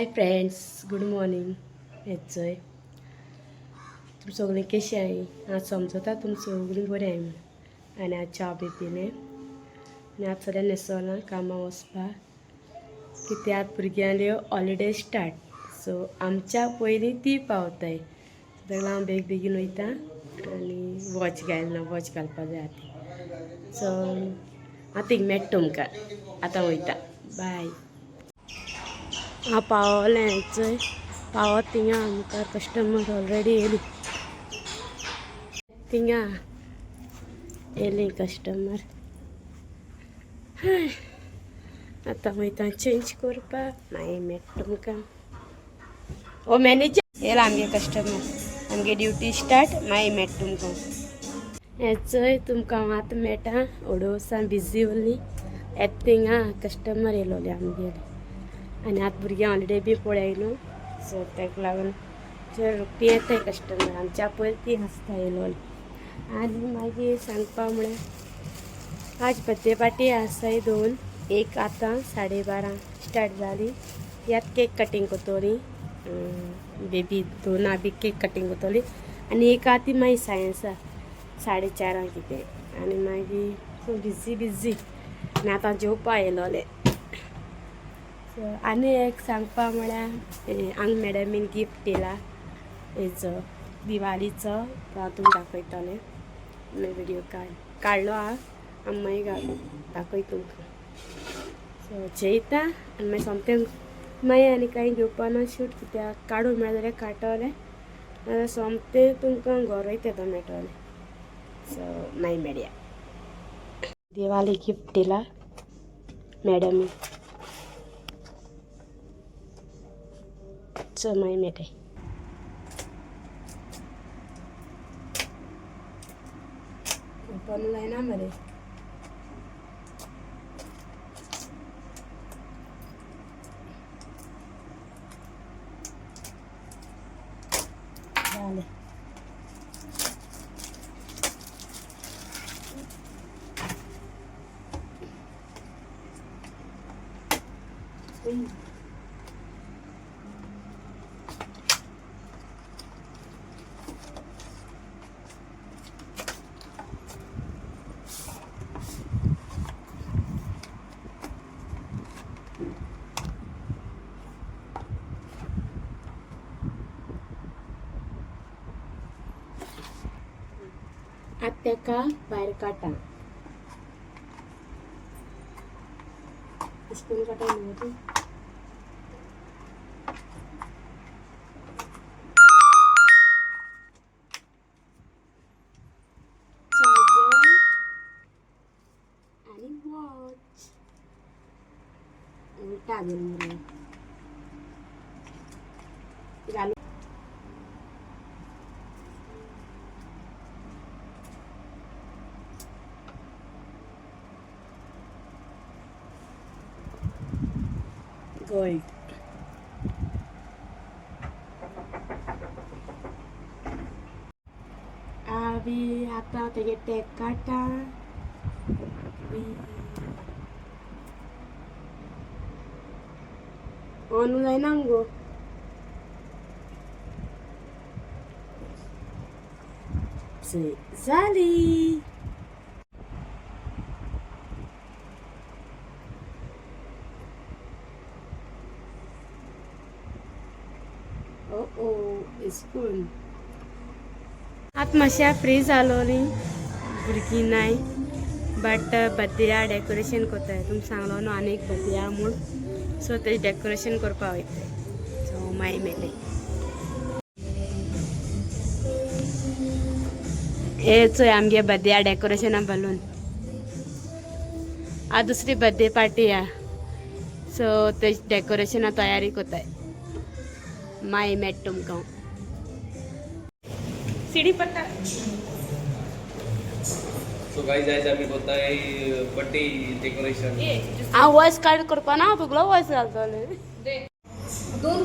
Hi friends, good morning. येतोय तुम सगळीं कशी आहे? आज समजता तुम सगळीं बरें आहे म्हणून. आनी आज च्या बी पिलें आनी आज सगळ्यां न्हेसोना कामां वचपाक, कित्याक भुरग्यांल्यो हॉलिडे स्टार्ट. सो आमच्या पयलीं ती पावताय, ताका लागून बेग बेगीन वयता आनी वॉच घालना, वॉच घालपाक जाय आतां. सो हांव थिंग मेळटा तुमकां, आतां वयता. बाय. हांव पावलें थंय. पावत थिंगा आमकां कस्टमर ऑलरेडी येयली. थिंगा येयली कस्टमर. आतां वयता चेंज करपाक, मागीर मेळटा तुमकां. ओ मॅनेजर येयला आमगे कस्टमर, आमगे ड्युटी स्टार्ट, मागीर मेळटा तुमकां. हेचंय तुमकां हांव आतां मेळटा. ओडोसान बिजी उरलीं. येत थिंगा कस्टमर येयलोले आमगेले आनी आतां भुरग्यां हॉलिडे बी पळय न्हू, सो ताका लागून रोखडी येताय कस्टमर. आमच्या पयर ती आसता येयलोली. आनी मागीर सांगपा म्हळ्यार आज बर्थडे पार्टी आसाय 2. एक आतां 12:30 स्टार्ट जाली. यात केक कटींग कोतोली. बेबी 2 बी केक कटींग कोतोली आनी एक आहा ती मागीर सायन्सा 4:30 कितें. आनी मागीर सो बिजी आनी आतां जेवपा येयलोले. सो आनी एक सांगपा म्हळ्यार हांगा मॅडमीन गिफ्ट दिला हेजो दिवालीचो, तो हांव तुमकां दाखयतलें. मागीर व्हिडिओ काडलो हांव मागीर दाखय तुमकां. सो जेयता आनी मागीर सोमतें मागीर आनी कांय घेवपा ना शूट, कित्याक काडूं मेळ्ळें जाल्यार काडटलें, नाजाल्यार सोमतें तुमकां घर वयता मेळटलें. सो मागीर मेळया. दिवाली गिफ्ट दिला मॅडमीन. सो मागीर मेळटा. ओपन जायना मरे. जालें. आतां तेका भायर काडटा. अशें करून काडटा न्हू तूं. चार्जर आनी वॉच उलटा घेवन घालून गोल्ड. बी आतां तेगे टॅग काडटा. ऑन जायना मुगो. जाली. स्पून आतां मातशें फ्री जालोली, भुरगीं नाय. बट बर्थडे डेकोरेशन कोत्ताय. तुमकां सांगलो न्हू आनी एक बर्थडे आहा म्हूण, सो तेजें डेकोरेशन करपा वयताय. सो मागीर मेळटलें. हे चोय आमगे बर्थडे डेकोरेशना बलून. आज दुसरी बर्थडे पार्टी आहा, सो तेज डेकोरेशना तयारी कोत्ताय. मागीर मेळटा तुमकां. सीडी पट्टा. सो गाइस आज आमी कोत्ताय बर्थडे डेकोरेशन. हांव वॉयस कार्ड करपा ना, तुगलो वॉयस घालतलें.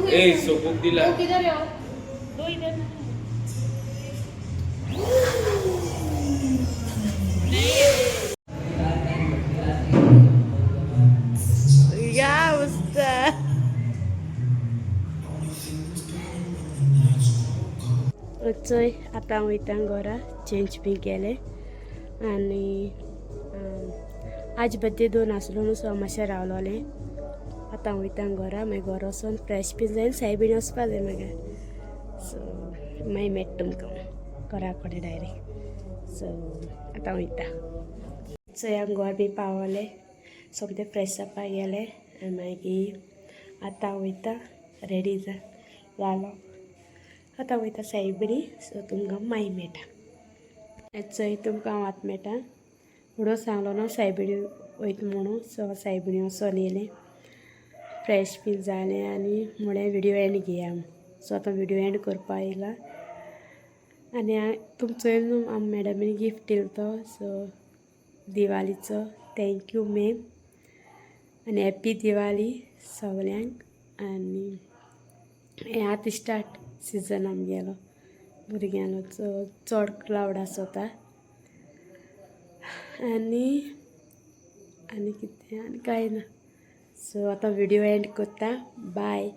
ए सो बुक दिला. या मस्त. चोय आतां वयता घरा चेंज बी केले आनी आज बड्डे 2 आसलो न्हू सो मातशें रावलोलें. आतां वयता घरा मागीर घरा वचोन फ्रेश बी जायन सायबीण वचपा जाय म्हाका. सो मागीर मेळटा तुमकां घरा कडेन डायरेक्ट. सो आतां वयता. चोय हांव घोर बी पावलें सोमतें फ्रेश जावपा गेलें आनी मागीर आतां वयता रेडी जालो. आतां वयता सायबिणी. सो तुमकां मागीर मेळटा. चोय तुमकां हांव आतां मेळटा. फुडो सांगलो न्हू सायबिणी वयता म्हणून. सो सायबिणी वचोन येयलें फ्रेश बी जालें आनी म्हळें विडियो एंड घेया. सो आतां विडियो एंड करपा येयला आनी तुमचो न्हू आम मॅडमीन गिफ्ट दिलो तो. सो दिवालीचो थँक्यू मॅम आनी हॅप्पी दिवाली सगल्यांक. आनी हें आतां स्टार्ट सिजन आमगेलो भुरग्यांलो चड क्लावड आसोता आनी कितें आनी कांय ना. सो आतां विडियो एंड कोत्ता. बाय.